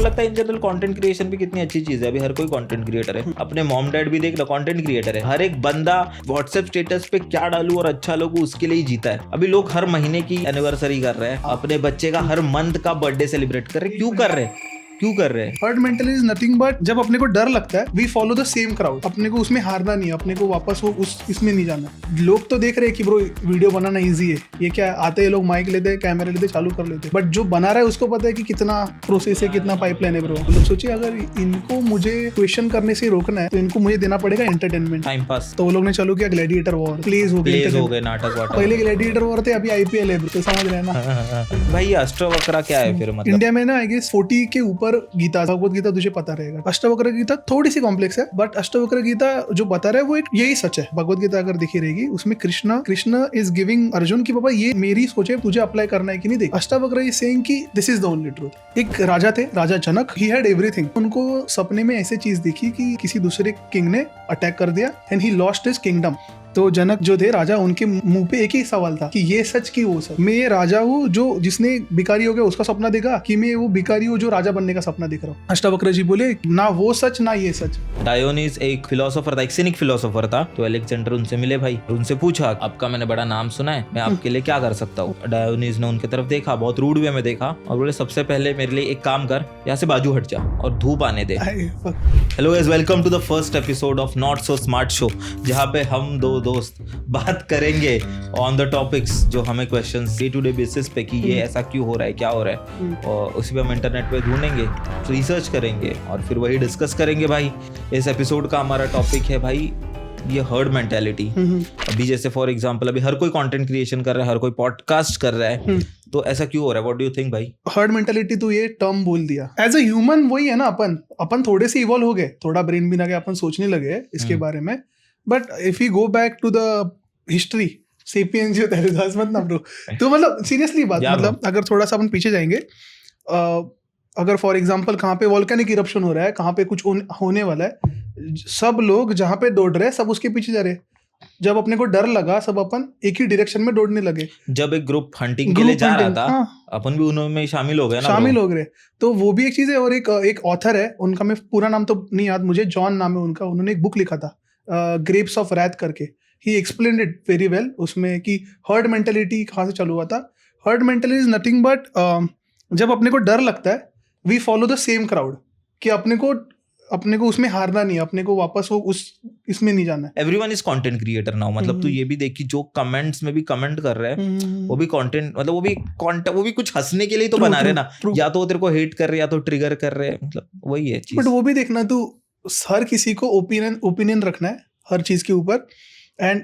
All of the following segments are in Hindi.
लगता है इन जनरल कंटेंट क्रिएशन भी कितनी अच्छी चीज है। अभी हर कोई कंटेंट क्रिएटर है, अपने मॉम डैड भी देख लो कंटेंट क्रिएटर है। हर एक बंदा व्हाट्सएप स्टेटस पे क्या डालू और अच्छा लगू उसके लिए ही जीता है। अभी लोग हर महीने की एनिवर्सरी कर रहे हैं, अपने बच्चे का हर मंथ का बर्थडे सेलिब्रेट कर रहे। क्यों कर रहे हैं? Herd mental is nothing but जब अपने को डर लगता है we follow the same crowd. अपने को उसमें हारना नहीं है, अपने को वापस वो इसमें नहीं जाना। लोग तो देख रहे हैं कि ब्रो वीडियो बनाना इजी है, ये क्या आते हैं, लोग माइक लेते हैं, कैमरा लेते, चालू कर लेते हैं, बट जो बना रहा है उसको पता है कि कितना प्रोसेस है, कितना पाइपलाइन है ब्रो। लोग सोचिए अगर इनको मुझे क्वेश्चन करने से रोकना है तो इनको मुझे देना पड़ेगा एंटरटेनमेंट, टाइम पास। तो वो लोग ने चालू किया ग्लैडिएटर वॉर, प्लेज हो गए नाटक वाटक। पहले ग्लैडिएटर वॉर थे, अभी आईपीएल है, तो समझ रहे हैं ना भाई अष्टवक्र क्या है फिर? मतलब इंडिया में ना आई गेस 40 के ऊपर गीता, भगवत गीता तुझे पता रहेगा। अष्टवक्र गीता थोड़ी सी कॉम्प्लेक्स है, बट अष्टवक्र गीता जो बता रहा है वो एक यही सच है। भगवत गीता अगर दिखी रहेगी उसमें कृष्ण इज गिविंग अर्जुन की बाबा ये मेरी सोच है, तुझे अप्लाई करना है कि नहीं। देख अष्टवक्र इज सेइंग कि this is the only truth. एक राजा थे, राजा जनक, ही हैड एवरीथिंग। उनको सपने में ऐसे चीज दिखी कि किसी दूसरे किंग ने अटैक कर दिया and he lost his kingdom. तो जनक जो थे राजा, उनके मुंह पे एक ही सवाल था कि ये सच की वो सच। मैं ये राजा हूँ जो जिसने भिखारी हो गया उसका सपना देखा, कि मैं वो भिखारी हूँ जो राजा बनने का सपना देख रहा हूँ। अष्टवक्र जी बोले ना वो सच ना ये सच। डायोनिस एक फिलोसोफर था, एक सिनिक फिलोसोफर था। तो अलेक्जेंडर उनसे मिले भाई, उनसे पूछा आपका मैंने बड़ा नाम सुना है, मैं आपके लिए क्या कर सकता हूँ। डायोनिस ने उनकी तरफ देखा, बहुत रूड वे में देखा और बोले सबसे पहले मेरे लिए एक काम कर, यहाँ से बाजू हट जा और धूप आने दे। Hello guys, welcome to the first episode of not so smart show, जहाँ पे हम दो दोस्त बात करेंगे ऑन द टॉपिक्स जो हमें questions day to day basis पे कि ये ऐसा क्यों हो रहा है, क्या हो रहा है, और उसी पे हम इंटरनेट पे ढूंढेंगे, रिसर्च करेंगे और फिर वही डिस्कस करेंगे। भाई इस एपिसोड का हमारा टॉपिक है भाई ये हर्ड मेंटालिटी। अभी जैसे फॉर एग्जांपल अभी हर कोई कंटेंट क्रिएशन कर रहा है, हर कोई पॉडकास्ट कर रहा है, तो ऐसा क्यों हो रहा है? व्हाट डू यू थिंक भाई? हर्ड मेंटालिटी तो ये टर्म बोल दिया। एज अ ह्यूमन वही है ना, अपन थोड़े से इवॉल्व हो गए, थोड़ा ब्रेन भी ना गया, अपन सोचने लगे इसके बारे में। But if you go back to the history, sapiens जो थे मत ना ब्रो, तो मतलब सीरियसली बात, मतलब अगर थोड़ा सा अपन पीछे जाएंगे, अगर फॉर एग्जांपल कहाँ पे वॉल्केनिक इरप्शन हो रहा है, कहाँ पे कुछ होने वाला है, सब लोग जहाँ पे दौड़ रहे हैं सब उसके पीछे जा रहे हैं। जब अपने को डर लगा सब अपन एक ही डायरेक्शन में दौड़ने लगे। जब एक ग्रुप हंटिंग के लिए जा रहा था, अपन भी उनमें शामिल हो गए ना, शामिल हो गए। तो वो भी एक चीज है। और एक ऑथर है, उनका मैं पूरा नाम तो नहीं याद मुझे, जॉन नाम है उनका, उन्होंने एक बुक लिखा था ग्रेप्स ऑफ रैथ करके। He explained it very well उसमें कि हर्ड मेंटालिटी कहाँ से चालू हुआ था। Herd mentality is nothing but जब अपने को डर लगता है we follow the same crowd, कि अपने को उसमें हारना नहीं है, अपने को वापस वो इसमें नहीं जाना है। Everyone is content creator now. मतलब तू ये भी देख कि जो कमेंट्स में भी कमेंट कर रहे हैं वो भी कंटेंट, मतलब वो भी कुछ हंसने के लिए तो बना रहे ना, या तो तेरे को हेट कर रहे या तो ट्रिगर कर रहे हैं, मतलब वही है चीज। बट वो भी देखना, तू हर किसी को ओपिनियन रखना है हर चीज के ऊपर, and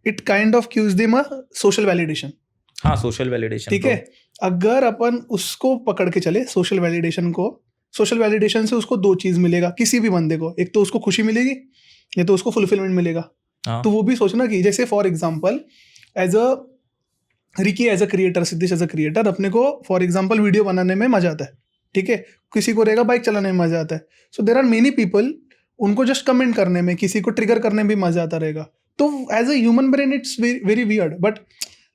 it kind of gives them a social validation. हाँ, सोशल वैलिडेशन, ठीक है। अगर अपन उसको पकड़ के चले सोशल वैलिडेशन से उसको दो चीज मिलेगा किसी भी बंदे को, एक तो उसको खुशी मिलेगी या तो उसको फुलफिलमेंट मिलेगा। तो वो भी सोचना कि जैसे for example as a Ricky as a creator, Siddhesh as a creator, अपने को फॉर एग्जांपल वीडियो बनाने में मजा आता है, ठीक है। किसी को रहेगा बाइक चलाने में मजा आता है। So there are many people, उनको जस्ट कमेंट करने में, किसी को ट्रिगर करने में भी मजा आता रहेगा। तो as a human brain it's very weird, but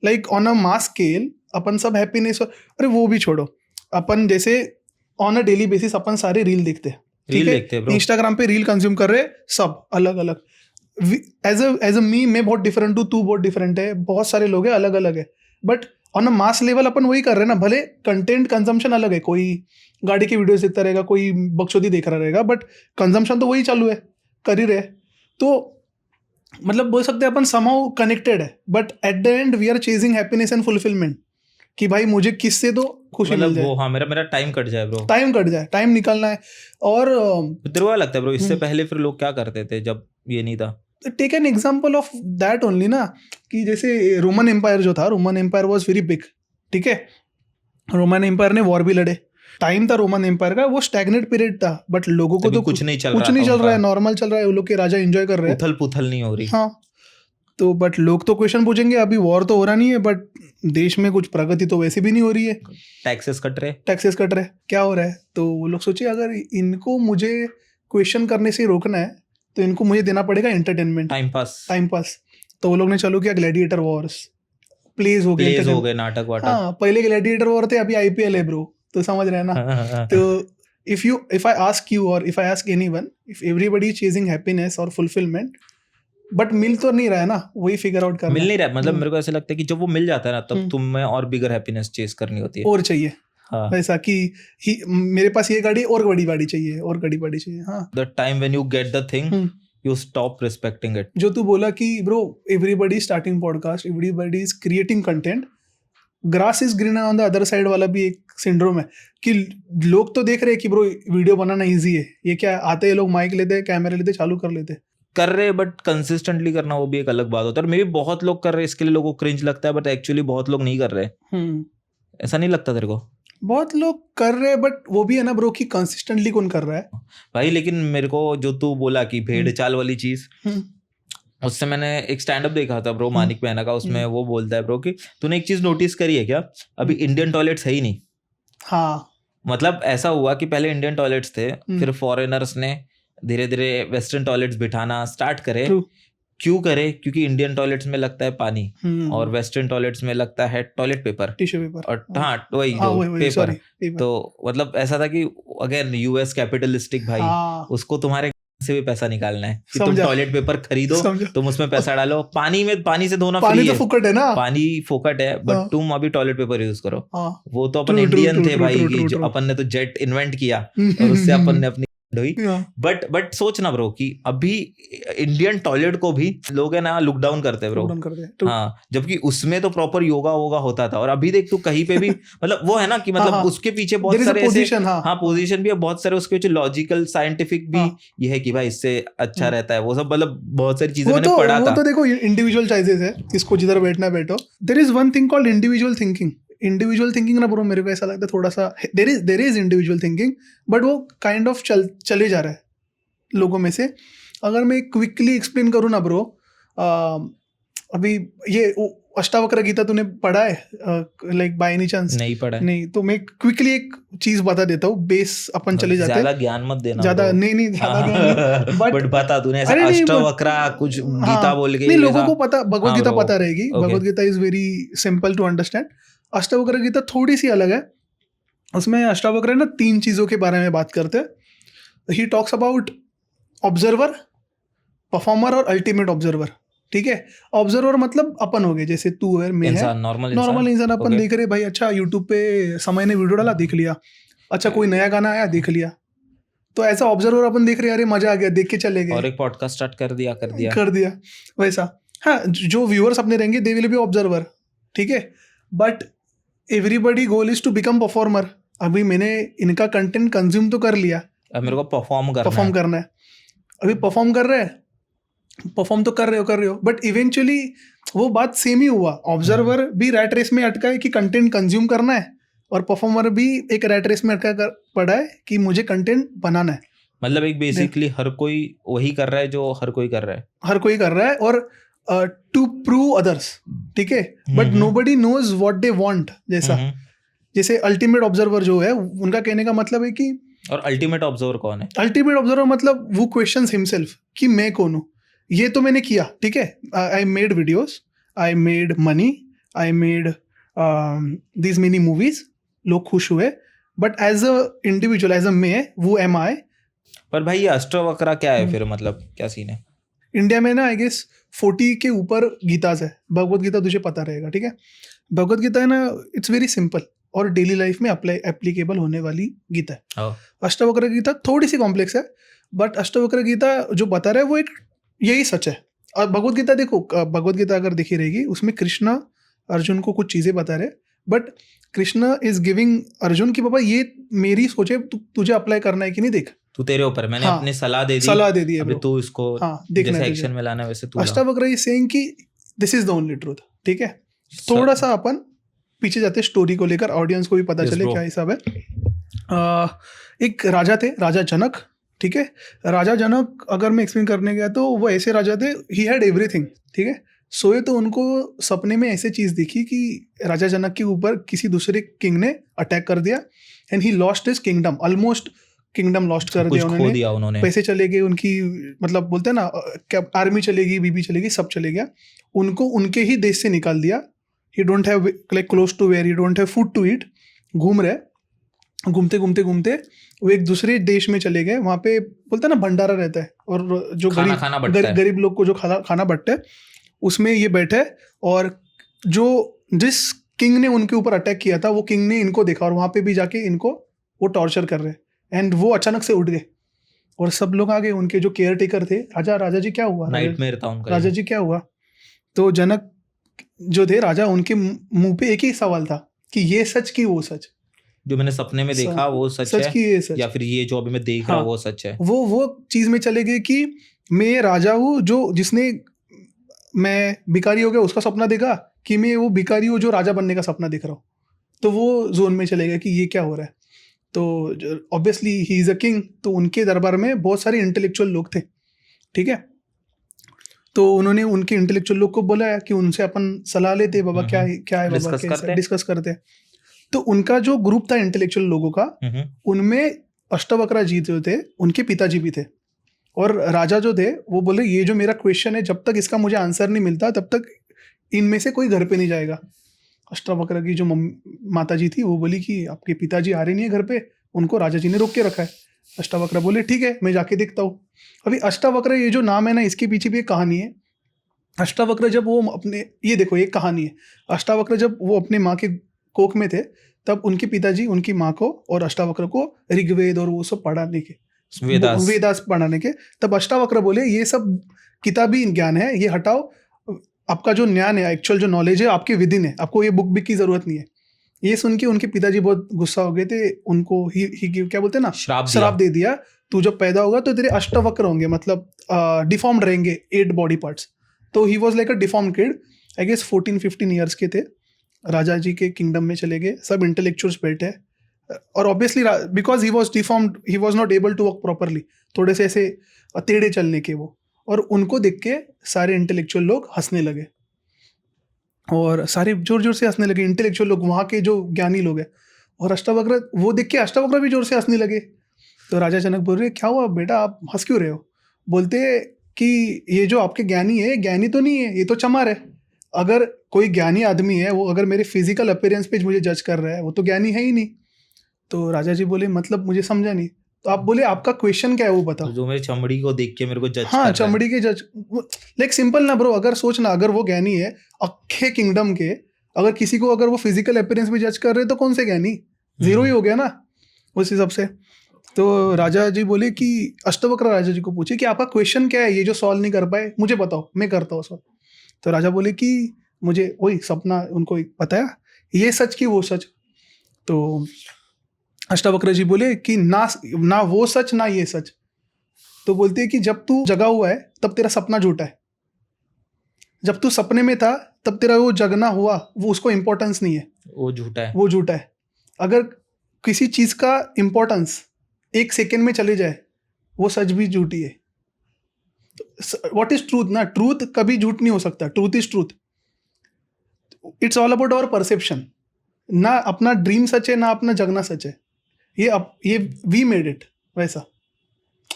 like on a mass scale अपन सब हैप्पीनेस, अरे वो भी छोड़ो, अपन जैसे ऑन अ डेली बेसिस अपन सारे रील देखते हैं, ठीक है। इंस्टाग्राम पे रील कंज्यूम कर रहे सब अलग अलग। एज अ मी, मैं बहुत डिफरेंट हूँ, तू बहुत डिफरेंट है, बहुत सारे लोग हैं अलग अलग है, but on a mass level अपन वही कर रहे हैं ना। भले कंटेंट कंजम्पशन अलग है, कोई गाड़ी की वीडियोस देखता रहेगा, कोई बकचोदी देख रहा रहेगा, बट कंजम्पशन तो वही चालू है, कर ही रहे। तो मतलब बोल सकते हैं अपन समहाउ कनेक्टेड है, but at the end we are chasing happiness and fulfilment, कि भाई मुझे किससे तो खुशी मिल जाए। हाँ, मेरा टाइम कट जाए ब्रो, टाइम निकालना है। और तेरे को लगता है ब्रो इससे पहले फिर लोग क्या करते थे जब ये नहीं था? Take an example of that only ना, कि जैसे रोमन एम्पायर जो था, Roman empire was very big, ठीक है। रोमन एम्पायर ने वॉर भी लड़े, टाइम था रोमन एम्पायर का, वो स्टैग्नेट पीरियड था, बट लोगों को तो कुछ नहीं चल रहा है, नॉर्मल चल रहा है, वो लोग के राजा एंजॉय कर रहे हैं, उथल पुथल नहीं हो रही। हाँ, तो बट लोग तो क्वेश्चन पूछेंगे, अभी वॉर तो हो रहा नहीं है, बट देश में कुछ प्रगति तो वैसे भी नहीं हो रही है, टैक्सेस कट रहे, क्या हो रहा है। तो वो लोग सोचिए अगर इनको मुझे क्वेश्चन करने से रोकना है तो इनको मुझे देना पड़ेगा एंटरटेनमेंट, टाइम पास। तो वो लोग ने चालू किया ग्लैडिएटर वॉर्स, प्लेज हो गए नाटक वाटक। हाँ, पहले ग्लैडिएटर वॉर थे, अभी आईपीएल है ब्रो, तो समझ रहे हैं ना। तो if I ask you or if I ask anyone, if everybody is chasing happiness or fulfillment, but मिल तो नहीं रहा है ना, वही फिगर आउट करना मिल नहीं रहा है। मतलब हम्म। मेरे को ऐसा लगता है कि जब वो मिल जाता है ना तब हम्म। तुम्हें और बिगर हैप्पीनेस चेस करनी होती है। और चाहिए हाँ। वैसा कि मेरे पास ये गाड़ी और बड़ी गाड़ी चाहिए और बड़ी गाड़ी चाहिए। हाँ, the time when you get the thing you stop respecting it. जो तू बोला कि bro everybody starting podcast, everybody is creating content, grass is greener on the other side वाला भी एक सिंड्रोम है कि लोग तो देख रहे हैं कि ब्रो वीडियो बनाना इजी है, ये क्या आते हैं लोग माइक लेते कैमरे लेते चालू कर लेते कर रहे, बट कंसिस्टेंटली करना वो भी एक अलग बात होता है। और मे भी बहुत लोग कर रहे हैं, इसके लिए लोगों को क्रिंज लगता है, बट एक्चुअली बहुत लोग नहीं कर रहे। ऐसा नहीं लगता तेरे को? बहुत लोग कर रहे हैं, बट वो भी है ना ब्रो कि कंसिस्टेंटली कौन कर रहा है भाई। लेकिन मेरे को जो तू बोला कि भेड़ चाल वाली चीज, उससे मैंने एक स्टैंड अप देखा था ब्रो, मानिक महना का। उसमें वो बोलता है ब्रो कि तूने एक चीज नोटिस करी है क्या, अभी इंडियन टॉयलेट्स है ही नहीं। हाँ, मतलब ऐसा हुआ कि पहले इंडियन टॉयलेट्स थे, फिर फॉरेनर्स ने धीरे धीरे वेस्टर्न टॉयलेट्स बिठाना स्टार्ट करे। क्यों करे? क्योंकि इंडियन टॉयलेट्स में लगता है पानी और वेस्टर्न टॉयलेट्स में लगता है टॉयलेट पेपर, टिश्यू पेपर। और हाँ वही जो पेपर। तो मतलब ऐसा था कि अगेन यूएस कैपिटलिस्टिक भाई, उसको तुम्हारे से भी पैसा निकालना है कि तुम टॉयलेट पेपर खरीदो, तुम उसमें पैसा डालो, पानी से धोना फ्री है, फुकट है ना, पानी फोकट है, बट तुम अभी टॉयलेट पेपर यूज करो। वो तो अपन इंडियन थे भाई, कि अपन ने तो जेट इन्वेंट किया और उससे अपन ने अपनी हुई। बट सोचना ब्रो कि अभी इंडियन टॉयलेट को भी लोग है ना लुक डाउन करते हैं ब्रो। हाँ, जबकि उसमें तो प्रॉपर योगा वोगा होता था। और अभी देख तू कहीं पे भी मतलब वो है ना कि मतलब उसके पीछे बहुत सारे पोजीशन, हाँ पोजीशन भी है बहुत सारे, उसके पीछे लॉजिकल साइंटिफिक भी ये है कि भाई इससे अच्छा रहता है, वो सब मतलब बहुत सारी चीजें मैंने पढ़ा था। वो तो देखो इंडिविजुअल चॉइसेस है, किसको जिधर बैठना बैठो। There is one thing called individual thinking. Individual thinking ना ब्रो, मेरे को ऐसा लगता है थोड़ा सा there is individual thinking, but वो काइंड ऑफ चले जा रहा है लोगों में से। अगर मैं क्विकली एक्सप्लेन करूँ ना ब्रो, अभी ये अष्टावक्र गीता तूने पढ़ा है लाइक बाय एनी चांस? नहीं पढ़ा है। नहीं, तो मैं क्विकली एक चीज बता देता हूँ, बेस अपन चले जाते हैं। ज्यादा ज्ञान मत देना, ज्यादा नहीं ज्यादा ज्ञान, बट बता तूने ऐसा अष्टावक्र कुछ गीता बोल के। नहीं, लोगों को पता, भगवत गीता पता रहेगी। Bhagavad Gita is very simple to understand. Ashtavakra Gita थोड़ी सी अलग है। उसमें अष्टावक्र ना 3 चीजों के बारे में बात करते हैं। He talks about observer, performer और अल्टीमेट ऑब्जर्वर। ठीक है, ऑब्जर्वर मतलब अपन हो गए, जैसे तू है, मैं है, नॉर्मल इंसान। अपन देख रहे भाई, अच्छा यूट्यूब पे समय ने वीडियो डाला, देख लिया। अच्छा कोई नया गाना आया, देख लिया। तो ऐसा ऑब्जर्वर अपन देख रहे, अरे मजा आ गया, देख के चले गए, और एक पॉडकास्ट स्टार्ट कर दिया वैसा। हाँ, जो व्यूअर्स अपने रहेंगे दे विल बी ऑब्जर्वर। ठीक है, but everybody goal is to become performer. अभी मैंने इनका कंटेंट कंज्यूम तो कर लिया, अब मेरे को परफॉर्म करना है। अभी परफॉर्म कर रहे हैं, परफॉर्म तो कर रहे हो, बट इवेंचुअली वो बात सेम ही हुआ। ऑब्जर्वर भी रैट रेस में अटका है कि कंटेंट कंज्यूम करना है, और परफॉर्मर भी एक रैट रेस में अटका पड़ा है कि मुझे कंटेंट बनाना है। मतलब एक बेसिकली हर कोई वही कर रहा है जो हर कोई कर रहा है, और टू प्रूव अदर्स। ठीक है, but nobody knows what they want. जैसे अल्टीमेट ऑब्जर्वर जो है, उनका कहने का मतलब है कि, और अल्टीमेट ऑब्जर्वर कौन है? अल्टीमेट ऑब्जर्वर मतलब वो क्वेश्चंस हिमसेल्फ कि मैं कौन हूँ। ये तो मैंने किया, ठीक है, I made videos, I made money, I made these many movies, लोग खुश हुए, but as a individual, as a मैं, वो एम आई। पर भाई ये अष्टावक्र क्या है फिर, मतलब क्या सीन है? इंडिया में ना आई गेस 40 के ऊपर गीताज है। भगवत गीता तुझे पता रहेगा, ठीक है। भगवत गीता है ना, इट्स वेरी सिंपल और डेली लाइफ में एप्लीकेबल होने वाली गीता है। अष्टावक्र गीता थोड़ी सी कॉम्प्लेक्स है, बट अष्टावक्र गीता जो बता रहा है वो एक यही सच है। और भगवत गीता देखो, भगवत गीता अगर देखी रहेगी, उसमें कृष्णा अर्जुन को कुछ चीज़ें बता रहे, but Krishna is giving Arjun की बाबा ये मेरी सोचे, तुझे अप्लाई करना है कि नहीं, देख तू तेरे ऊपर, मैंने अपनी सलाह दे दी अभी तू इसको जैसे एक्शन में लाना वैसे तू। अष्टावक्र इज सेइंग कि this is the only truth. ठीक है, थोड़ा सा अपन पीछे जाते स्टोरी को लेकर, ऑडियंस को भी पता चले क्या हिसाब है। एक राजा थे, राजा जनक। ठीक है, राजा जनक अगर मैं एक्सप्लेन करने गया तो वो ऐसे राजा थे, ही हैड एवरीथिंग। ठीक है, सोए तो उनको सपने में ऐसे चीज दिखी कि राजा जनक के ऊपर किसी दूसरे किंग ने अटैक कर दिया, and he lost his kingdom, almost kingdom lost कर दिया उन्होंने। पैसे चले गए उनकी, मतलब बोलते हैं ना, क्या आर्मी चलेगी, बीबी चलेगी, सब चले गया। उनको उनके ही देश से निकाल दिया। He don't have like clothes to wear, he don't have food to eat, घूम रहे। घूमते घूमते घूमते वो एक दूसरे देश में चले गए। वहां पे बोलते हैं ना भंडारा रहता है, और जो खाना बंटता है। गरीब लोग को जो खाना बंटता है, उसमें ये बैठे, और जो जिस किंग ने उनके ऊपर अटैक किया था वो किंग ने इनको देखा, और वहां पे भी जाके इनको वो टॉर्चर कर रहे हैं। एंड वो अचानक से उठ गए और सब लोग आ गए। उनके जो केयर टेकर थे, राजा जी क्या हुआ, नाइटमेयर था उनका, राजा जी क्या हुआ। तो जनक जो थे राजा, उनके मुंह पे एक ही सवाल था कि ये सच की वो सच, जो मैंने सपने में देखा वो सच है, की ये सच, या फिर ये जो अभी मैं देख रहा हूँ वो सच है। वो चीज में चले गए कि मैं ये राजा हूँ जो जिसने मैं भिखारी हो गया उसका सपना देखा, कि मैं वो भिखारी हूँ जो राजा बनने का सपना देख रहा हूँ। तो वो जोन में चले गए कि ये क्या हो रहा है। तो obviously he is a king, तो उनके दरबार में बहुत सारे इंटेलेक्चुअल लोग थे, ठीक है। तो उन्होंने उनके इंटेलेक्चुअल लोग को बोला कि उनसे अपन सलाह लेते, बाबा क्या है बाबा, डिस्कस करते। तो उनका जो ग्रुप था इंटेलेक्चुअल लोगों का, उनमें अष्टावक्र जी जो थे उनके पिताजी भी थे। और राजा जो थे वो बोले ये जो मेरा क्वेश्चन है, जब तक इसका मुझे आंसर नहीं मिलता तब तक इनमें से कोई घर पे नहीं जाएगा। अष्टावक्र की जो माता जी थी वो बोली कि आपके पिताजी आ रहे नहीं है घर पे, उनको राजा जी ने रोक के रखा है। अष्टावक्र बोले ठीक है, मैं जाके देखता हूँ। अभी अष्टावक्र ये जो नाम है ना, इसके पीछे भी एक कहानी है। अष्टावक्र जब वो अपने, ये देखो एक कहानी है, अष्टावक्र जब वो अपने माँ के कोख में थे तब उनके पिताजी उनकी माँ को और अष्टावक्र को ऋग्वेद और वो सब पढ़ाने के, वेदास पढ़ाने के, तब अष्टावक्र बोले ये सब किताबी ज्ञान है, ये हटाओ, आपका जो ज्ञान है, एक्चुअल जो नॉलेज है आपके विदिन है, आपको ये बुक की जरूरत नहीं है। ये सुन के उनके पिताजी बहुत गुस्सा हो गए थे। उनको ही क्या बोलते हैं ना, श्राप दे दिया, तू जब पैदा होगा तो तेरे अष्टावक्र होंगे, मतलब डिफॉर्म्ड रहेंगे 8 बॉडी पार्ट्स। तो he was like a deformed kid. I guess 14-15 years के थे। राजा जी के किंगडम में चले गए, सब इंटेलेक्चुअल्स बैठे, और obviously because he was deformed, he was not able to walk properly, थोड़े से ऐसे टेढ़े चलने के वो, और उनको देख के सारे इंटेलेक्चुअल लोग हंसने लगे, और सारे जोर जोर से हंसने लगे इंटेलेक्चुअल लोग, वहाँ के जो ज्ञानी लोग हैं। और अष्टावक्र वो देख के अष्टावक्र भी जोर से हंसने लगे। तो राजा जनक बोल रहे क्या हुआ बेटा, आप हंस क्यों रहे हो। बोलते कि ये जो आपके ज्ञानी है, ज्ञानी तो नहीं है, ये तो चमार है। अगर कोई ज्ञानी आदमी है, वो अगर मेरे फिजिकल अपीयरेंस पे मुझे जज कर रहा है, वो तो ज्ञानी है ही नहीं। तो राजा जी बोले मतलब मुझे समझा नहीं। तो आप बोले आपका क्वेश्चन क्या है वो बताओ। जो मेरी चमड़ी को देख के मेरे को जज हाँ, चमड़ी के जज, लाइक सिंपल ना ब्रो, अगर सोचना, अगर वो ज्ञानी है अखे किंगडम के, अगर किसी को अगर वो फिजिकल अपीयरेंस पे जज कर रहे तो कौन से ज्ञानी, जीरो ही हो गया ना उस हिसाब से। तो राजा जी बोले कि अष्टावक्र राजा जी को पूछे कि आपका क्वेश्चन क्या है, ये जो सॉल्व नहीं कर पाए मुझे बताओ, मैं करता हूँ सॉल्व। तो राजा बोले कि मुझे वही सपना उनको बताया, ये सच की वो सच। तो अष्टावक्र जी बोले कि ना वो सच ना ये सच। तो बोलते हैं कि जब तू जगा हुआ है तब तेरा सपना झूठा है, जब तू सपने में था तब तेरा वो जगना हुआ, वो उसको इम्पोर्टेंस नहीं है, वो झूठा है। अगर किसी चीज का इम्पोर्टेंस 1 सेकेंड में चले जाए वो सच भी झूठी है। व्हाट इज ट्रूथ ना, ट्रूथ कभी झूठ नहीं हो सकता, truth is truth. It's all about our perception. ना अपना ड्रीम सच है ना अपना जगना सच है, ये वी मेड इट वैसा।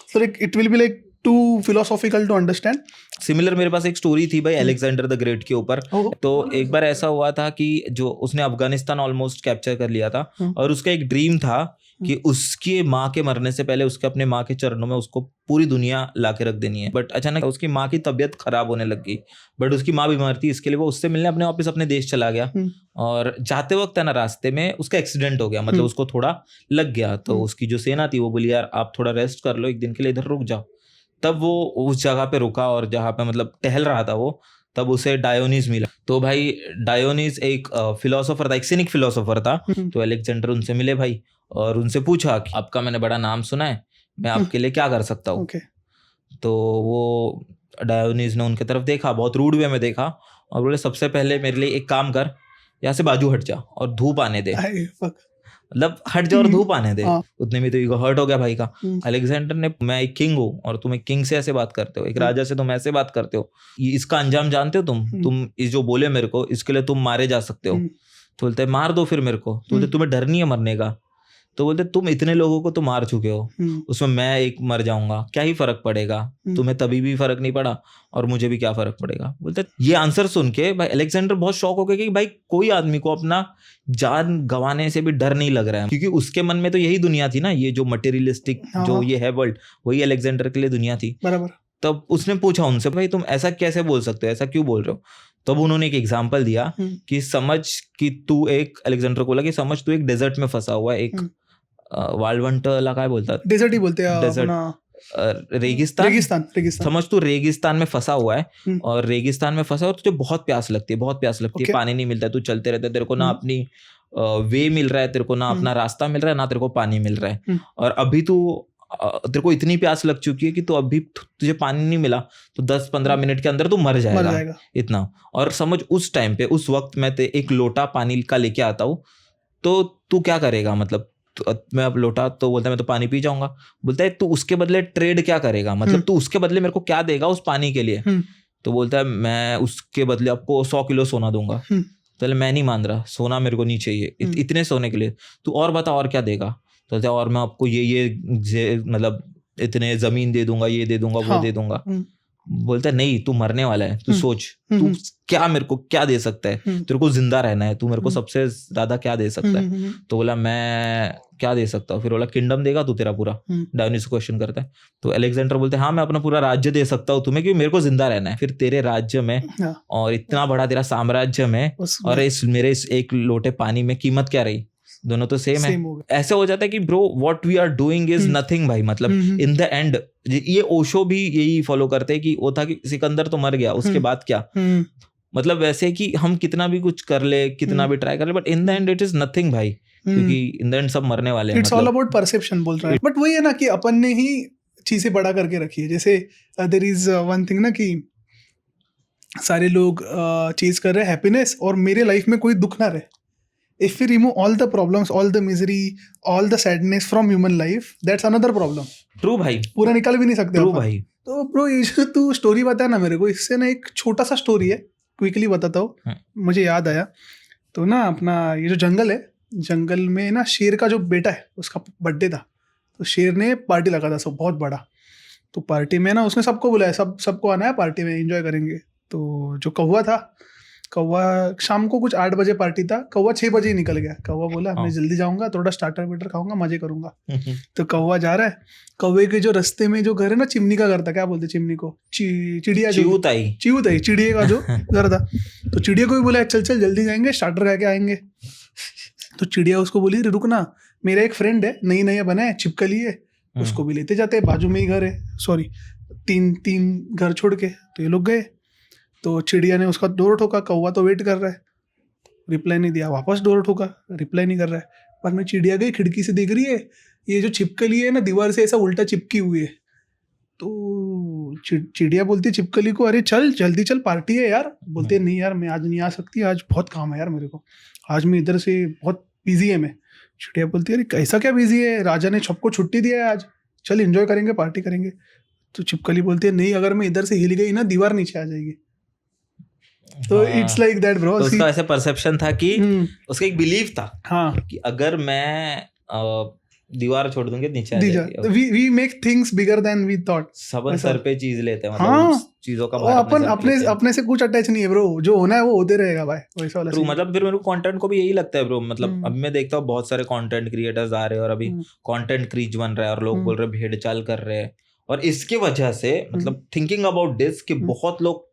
So like it will be like too philosophical to understand. Similar मेरे पास एक स्टोरी थी भाई अलेक्जेंडर द ग्रेट के ऊपर। तो एक बार ऐसा हुआ था कि जो उसने अफगानिस्तान ऑलमोस्ट कैप्चर कर लिया था, और उसका एक ड्रीम था कि उसकी माँ के मरने से पहले उसके अपने माँ के चरणों में उसको पूरी दुनिया ला के रख देनी है। बट अचानक उसकी माँ की तबीयत खराब होने लग गई, बट उसकी माँ बीमार थी, इसके लिए वो उससे मिलने अपने वापस अपने देश चला गया। और जाते वक्त है ना रास्ते में उसका एक्सीडेंट हो गया, मतलब उसको थोड़ा लग गया। तो उसकी जो सेना थी वो बोली यार आप थोड़ा रेस्ट कर लो, एक दिन के लिए इधर रुक जाओ। तब वो उस जगह पे रुका, और जहाँ पे मतलब टहल रहा था वो, तब उसे डायोनीज मिला। तो भाई डायोनीज एक फिलोसोफर था, एक सिनिक फिलोसोफर था। तो अलेक्जेंडर उनसे मिले भाई, और उनसे पूछा कि आपका मैंने बड़ा नाम सुना है, मैं आपके लिए क्या कर सकता हूँ। तो वो डायोनीज ने उनके तरफ देखा, बहुत रूड वे में देखा, और बोले सबसे पहले मेरे लिए एक काम कर, यहाँ से बाजू हट जा और धूप आने दे, मतलब हट जा और धूप आने दे। उतने में तो ईगो हर्ट हो गया भाई का। अलेक्जेंडर ने, मैं एक किंग हूँ और तुम एक किंग से ऐसे बात करते हो, एक राजा से तुम ऐसे बात करते हो, इसका अंजाम जानते हो तुम इस जो बोले मेरे को, इसके लिए तुम मारे जा सकते हो। तो बोलते मार दो फिर मेरे को। तो बोलते तुम्हें डर नहीं है मरने का। तो बोलते तुम इतने लोगों को तो मार चुके हो, उसमें मैं एक मर जाऊंगा, क्या ही फर्क पड़ेगा, तुम्हें तभी भी फर्क नहीं पड़ा और मुझे भी क्या फर्क पड़ेगा। बोलते ये आंसर सुन के भाई अलेक्जेंडर बहुत शॉक हो गया कि भाई कोई आदमी को अपना जान गंवाने से भी डर नहीं लग रहा है, क्योंकि उसके मन में तो यही दुनिया थी ना, ये जो मटेरियलिस्टिक जो ये है वर्ल्ड, वही अलेक्जेंडर के लिए दुनिया थी। बराबर। तब उसने पूछा उनसे भाई तुम ऐसा कैसे बोल सकते हो, ऐसा क्यों बोल रहे हो। तब उन्होंने एक एग्जांपल दिया कि समझ कि तू एक, अलेक्जेंडर को बोला कि समझ तू एक डेजर्ट में फंसा हुआ है, एक वाळवंटला काय बोलतात, डेजर्ट ही बोलते हैं, डेजर्ट, रेगिस्तान। समझ तू रेगिस्तान में फंसा हुआ है और रेगिस्तान में फंसा है और तुझे बहुत प्यास लगती है, पानी नहीं मिलता है, तू चलते रहता है, तेरे को ना अपनी वे मिल रहा है, तेरे को ना अपना रास्ता मिल रहा है, ना तेरे को पानी मिल रहा है, और अभी तेरे को इतनी प्यास लग चुकी है कि तो अभी तुझे पानी नहीं मिला तो 10-15 मिनट के अंदर तू मर जाएगा इतना। और समझ उस टाइम पे, उस वक्त मैं एक लोटा पानी का लेके आता हूँ, तो तू क्या करेगा, मतलब मैं अब लोटा, तो बोलता है मैं तो पानी पी जाऊंगा। बोलता है तू उसके बदले ट्रेड क्या करेगा, मतलब तू उसके बदले मेरे को क्या देगा उस पानी के लिए। तो बोलता है मैं उसके बदले आपको 100 किलो सोना दूंगा। तो मैं नहीं मान रहा, सोना मेरे को नहीं चाहिए इतने सोने के लिए, तू और बता और क्या देगा। तो और मैं आपको ये मतलब इतने जमीन दे दूंगा, ये दे दूंगा, वो दे दूंगा। बोलता है नहीं, तू मरने वाला है, तू सोच तू क्या मेरे को क्या दे सकता है, तेरे को जिंदा रहना है, तू मेरे को सबसे ज्यादा क्या दे सकता है। तो बोला मैं क्या दे सकता हूँ। फिर बोला किंगडम देगा तू तेरा पूरा, डायोनिस क्वेश्चन करता है। तो अलेक्जेंडर बोलते हैं हाँ मैं अपना पूरा राज्य दे सकता हूँ तुम्हें, क्योंकि मेरे को जिंदा रहना है। फिर तेरे राज्य में और इतना बड़ा तेरा साम्राज्य में और मेरे इस एक लोटे पानी में कीमत क्या रही, दोनों तो सेम है। ऐसे हो जाता है कि bro what we are doing is nothing भाई, मतलब इन द एंड ये ओशो भी यही फॉलो करते हैं कि वो था कि सिकंदर तो मर गया, उसके बाद क्या, मतलब वैसे कि हम कितना भी कुछ कर ले, कितना भी ट्राई कर ले, but in the and it is nothing भाई, क्योंकि इन द एंड सब मरने वाले हैं। इट्स ऑल अबाउट परसेप्शन बोल रहा है। बट वही है ना कि अपन ने ही चीजें बड़ा करके रखी है। जैसे देयर इज वन थिंग ना कि सारे लोग चीज कर रहे हैं हैप्पीनेस, और मेरे लाइफ में कोई दुख ना रहे। If we remove all the problems, all the misery, all the sadness from human life, that's another problem. True भाई, पूरा निकाल भी नहीं सकते। True भाई। तो ब्रो ये जो तू स्टोरी बताया ना मेरे को, इससे ना एक छोटा सा स्टोरी है, क्विकली बताता हूँ, मुझे याद आया। तो ना अपना ये जो जंगल है, जंगल में ना शेर का जो बेटा है उसका बर्थडे था, तो शेर ने पार्टी लगा था सब बहुत बड़ा। तो पार्टी में ना उसने सबको बुलाया, सबको आना है पार्टी में, एंजॉय करेंगे। तो जो कौवा था, कौवा शाम को कुछ 8 बजे पार्टी था, कौवा 6 बजे ही निकल गया। कौवा बोला मैं जल्दी जाऊंगा, थोड़ा स्टार्टर वेटर खाऊंगा, मजे करूंगा। तो कौवा जा रहा है, कौवे के जो रास्ते में जो घर है ना, चिमनी का घर था, क्या बोलते चिमनी को, चिड़िया, चिड़िया, चिड़िया का जो घर था। तो चिड़िया को भी बोला चल चल जल्दी जाएंगे, स्टार्टर खा के आएंगे। तो चिड़िया उसको बोली रुकना, मेरा एक फ्रेंड है, नई नई बना है, छिपकली है, उसको भी लेते जाते, बाजू में ही घर है, सॉरी 3 घर छोड़ के। तो ये लोग गए, तो चिड़िया ने उसका डोर ठोका, कौवा तो वेट कर रहा है, रिप्लाई नहीं दिया, वापस डोर ठोका, रिप्लाई नहीं कर रहा है। पर मैं चिड़िया गई, खिड़की से देख रही है ये जो छिपकली है ना, दीवार से ऐसा उल्टा चिपकी हुई है। तो चिड़िया बोलती है छिपकली को, अरे चल जल्दी चल, पार्टी है यार। बोलते नहीं यार मैं आज नहीं आ सकती, आज बहुत काम है यार मेरे को, आज मैं इधर से बहुत बिजी है मैं। चिड़िया बोलती है अरे कैसा क्या बिजी है, राजा ने सबको छुट्टी दिया है आज, चल एंजॉय करेंगे, पार्टी करेंगे। तो छिपकली बोलती है नहीं, अगर मैं इधर से हिल गई ना, दीवार नीचे आ जाएगी। तो इट्स लाइक दैट ब्रो। तो उसका ऐसा परसेप्शन था कि उसका एक बिलीफ था हाँ कि अगर मैं दीवार छोड़ दूंगी नीचे आ जाएगी। We make things bigger than we thought. सबन सर पे चीज लेते हैं, मतलब चीजों का भार अपने से कुछ अटैच नहीं है ब्रो, जो होना है वो होते रहेगा भाई, वैसा वाला ट्रू। मतलब फिर मेरे को कंटेंट को भी यही लगता है ब्रो, मतलब अभी मैं देखता हूँ बहुत सारे कंटेंट क्रिएटर्स आ रहे हैं और अभी कंटेंट क्रीच बन रहा है और लोग बोल रहे हैं भेड़ चाल कर रहे हैं, और इसके वजह से मतलब थिंकिंग अबाउट दिस कि बहुत लोग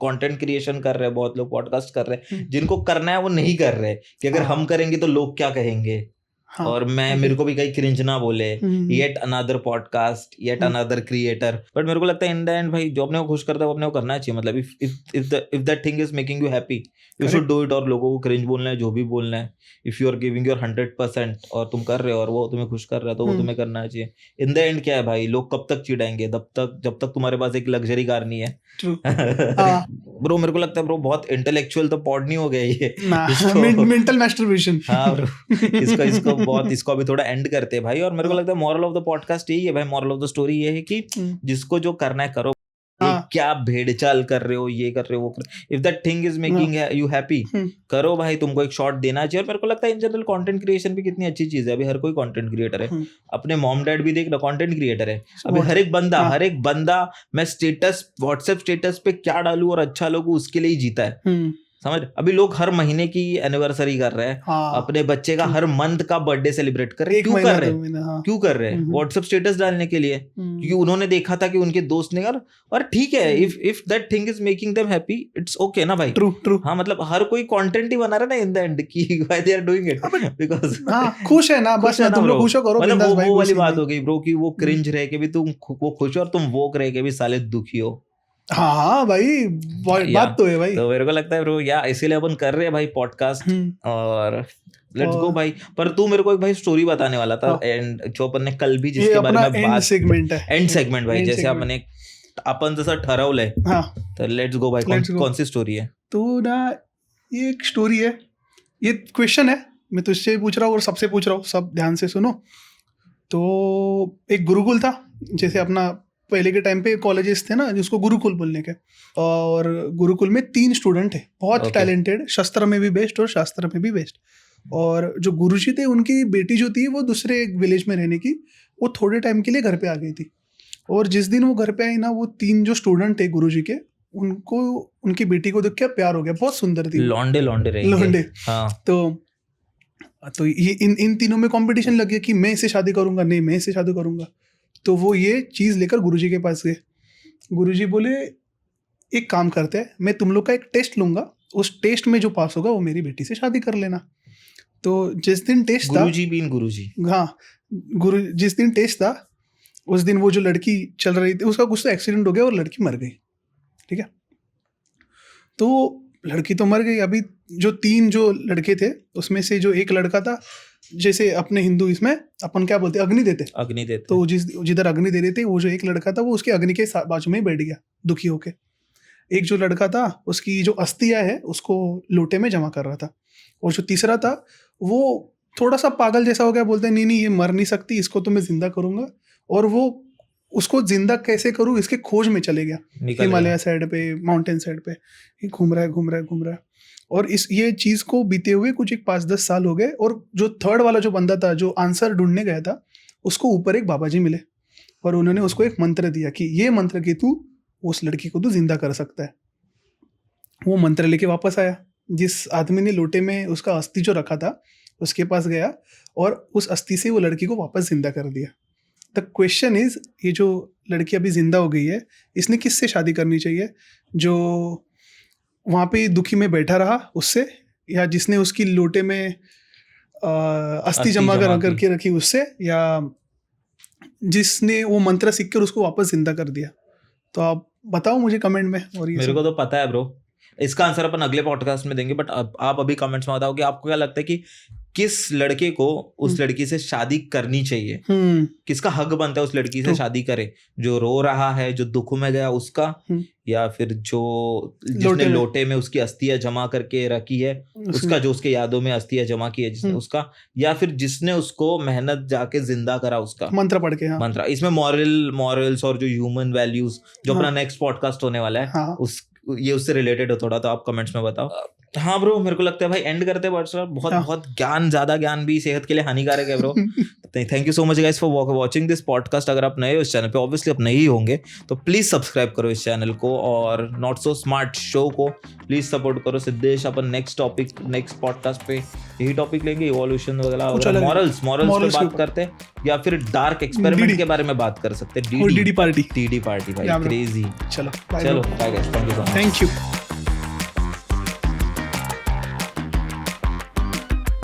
कंटेंट क्रिएशन कर रहे हैं, बहुत लोग पॉडकास्ट कर रहे हैं, जिनको करना है वो नहीं कर रहे कि अगर हम करेंगे तो लोग क्या कहेंगे। हाँ, और मेरे को भी कहीं क्रिंज ना बोले, yet another podcast, yet another creator. But मेरे को लगता है इन द एंड भाई जो अपने को खुश करता है वो अपने को करना चाहिए। मतलब if that thing is making you happy, you should do it. और लोगों को क्रिंज बोलना है, जो भी बोलना है, if you are giving your 100% और तुम कर रहे हो और वो तुम्हें खुश कर रहा है तो वो तुम्हें करना चाहिए। इन द एंड क्या है भाई, लोग कब तक चिढ़ाएंगे, जब तक तुम्हारे पास एक लग्जरी कार नहीं है। ब्रो मेरे को लगता है ब्रो बहुत इंटेलेक्चुअल तो पॉड नहीं हो गया ये, मेंटल मैस्टरबेशन। हाँ ब्रो इसको अभी थोड़ा एंड करते हैं भाई। और मेरे को लगता है मॉरल ऑफ द पॉडकास्ट यही है भाई, मॉरल ऑफ द स्टोरी ये है कि जिसको जो करना है करो। क्या भेड़चाल कर रहे हो, ये कर रहे हो, वो कर, if that thing is making you happy, करो भाई, तुमको एक शॉट देना चाहिए। और मेरे को लगता है इन जनरल कंटेंट क्रिएशन भी कितनी अच्छी चीज है। अभी हर कोई कंटेंट क्रिएटर है, अपने मॉम डैड भी देख ना कंटेंट क्रिएटर है। अभी हर एक बंदा मैं स्टेटस, व्हाट्सएप स्टेटस पे क्या डालूं और अच्छा लोगों उसके लिए ही जीता है, समझ। अभी लोग हर महीने की एनिवर्सरी कर रहे हैं, अपने बच्चे का हर मंथ का बर्थडे सेलिब्रेट कर रहे हैं। क्यों कर रहे हैं? व्हाट्सएप स्टेटस डालने के लिए, क्योंकि उन्होंने देखा था कि उनके दोस्त ने कर। और ठीक है, if that thing is making them happy, it's okay ना भाई। ट्रू। हाँ, मतलब हर कोई कंटेंट ही बना रहा है ना इन द एंड, कि why they are doing it, because खुश है ना, बस तुम लोग खुश हो, करो बिंदास भाई। वो वाली बात हो गई ब्रो कि वो क्रिंज रह के भी तुम वो खुश हो और तुम वोक रह के भी साले दुखी हो। हाँ भाई, बात तो है भाई। तो मेरे को लगता है ब्रो, या इसीलिए अपन कर रहे हैं भाई पॉडकास्ट, और लेट्स गो भाई। पर तू मेरे को एक भाई स्टोरी बताने वाला था, एंड जो अपन ने कल भी जिसके बारे में बात, एंड सेगमेंट भाई, जैसे अपन जसं ठरवलंय, तर लेट्स गो भाई, कौन सी स्टोरी है? तो ना ये एक स्टोरी है, ये क्वेश्चन है, मैं तुझसे पूछ रहा हूँ और सबसे पूछ रहा हूँ, सब ध्यान से सुनो। तो एक गुरुकुल था, जैसे अपना पहले के टाइम पे कॉलेजेस थे ना जिसको गुरुकुल बोलने के, और गुरुकुल में 3 स्टूडेंट थे, बहुत टैलेंटेड, शस्त्र में भी बेस्ट और शास्त्र में भी बेस्ट। और जो गुरुजी थे, उनकी बेटी जो थी वो दूसरे एक विलेज में रहने की, वो थोड़े टाइम के लिए घर पे आ गई थी। और जिस दिन वो घर पे आई ना, वो 3 जो स्टूडेंट थे गुरुजी के, उनको उनकी बेटी को देख के प्यार हो गया, बहुत सुंदर थी, लौंडे। हाँ। तो ये इन तीनों में कंपटीशन लग गया कि मैं इससे शादी करूंगा, नहीं मैं इससे शादी करूंगा। तो वो ये चीज़ लेकर गुरुजी के पास गए। गुरुजी बोले एक काम करते हैं, मैं तुम लोग का एक टेस्ट लूंगा, उस टेस्ट में जो पास होगा वो मेरी बेटी से शादी कर लेना। तो जिस दिन टेस्ट था, गुरुजी, हाँ, जिस दिन टेस्ट था उस दिन वो जो लड़की चल रही थी, उसका कुछ तो एक्सीडेंट हो गया और लड़की मर गई। ठीक है, तो लड़की तो मर गई। अभी जो 3 जो लड़के थे उसमें से जो एक लड़का था, जैसे अपने हिंदू इसमें अपन क्या बोलते हैं, अग्नि देते। तो जिधर अग्नि दे रहे थे, वो जो एक लड़का था वो उसके अग्नि के बाजू में ही बैठ गया दुखी होके। एक जो लड़का था उसकी जो अस्थियां है उसको लोटे में जमा कर रहा था, और जो तीसरा था वो थोड़ा सा पागल जैसा हो गया, बोलते हैं नहीं ये मर नहीं सकती, इसको तो मैं जिंदा करूंगा। और वो उसको जिंदा कैसे करूँ इसके खोज में चले गया, हिमालय साइड पे, माउंटेन साइड पे घूम रहा है। और ये चीज को बीते हुए कुछ 5-10 साल हो गए, और जो थर्ड वाला जो बंदा था जो आंसर ढूंढने गया था, उसको ऊपर एक बाबा जी मिले, और उन्होंने उसको एक मंत्र दिया कि ये मंत्र की तू उस लड़की को तू जिंदा कर सकता है। वो मंत्र लेके वापस आया, जिस आदमी ने लोटे में उसका अस्थि जो रखा था उसके पास गया, और उस अस्थि से वो लड़की को वापस जिंदा कर दिया। द क्वेश्चन इज, ये जो लड़की अभी जिंदा हो गई है, इसने किससे शादी करनी चाहिए? जो वहाँ पे दुखी में बैठा रहा उससे, या जिसने उसकी लोटे में अस्थि जमा करके रखी उससे, या जिसने वो मंत्र सीख कर उसको वापस जिंदा कर दिया? तो आप बताओ मुझे कमेंट में। और मेरे को तो पता है ब्रो, इसका आंसर अपन अगले पॉडकास्ट में देंगे, बट आप अभी कमेंट्स में बताओ कि आपको क्या लगता है कि किस लड़के को उस लड़की से शादी करनी चाहिए, किसका हक बनता है उस लड़की से शादी करे? जो रो रहा है, जो दुख में गया उसका, या फिर जो जिसने लोटे में उसकी अस्थियां जमा करके रखी है उसका, जो उसके यादों में अस्थियां जमा की है जिसने उसका, या फिर जिसने उसको मेहनत जाके जिंदा करा उसका, मंत्र पढ़ के? मंत्र, इसमें मॉरल्स और जो ह्यूमन वैल्यूज, जो अपना नेक्स्ट पॉडकास्ट होने वाला है, ये उससे रिलेटेड हो थोड़ा, तो आप कमेंट्स में बताओ। हाँ ब्रो, मेरे को लगता है भाई एंड करते हैं। बहुत ज्यादा ज्ञान भी सेहत के लिए हानिकारक है bro. Thank you so much guys for watching this podcast. अगर आप नए हो इस चैनल पे, ऑब्वियसली आप नए ही होंगे, तो प्लीज सब्सक्राइब करो इस चैनल को, और नॉट सो स्मार्ट शो को प्लीज सपोर्ट करो। सिद्धेश, अपन नेक्स्ट पॉडकास्ट पे यही टॉपिक लेंगे, इवोल्यूशन वगैरह, मॉरल्स पे बात करते हैं, या फिर डार्क एक्सपेरिमेंट के बारे में बात कर सकते हैं। डीडी पार्टी भाई, क्रेजी। चलो बाय गाइस, थैंक यू।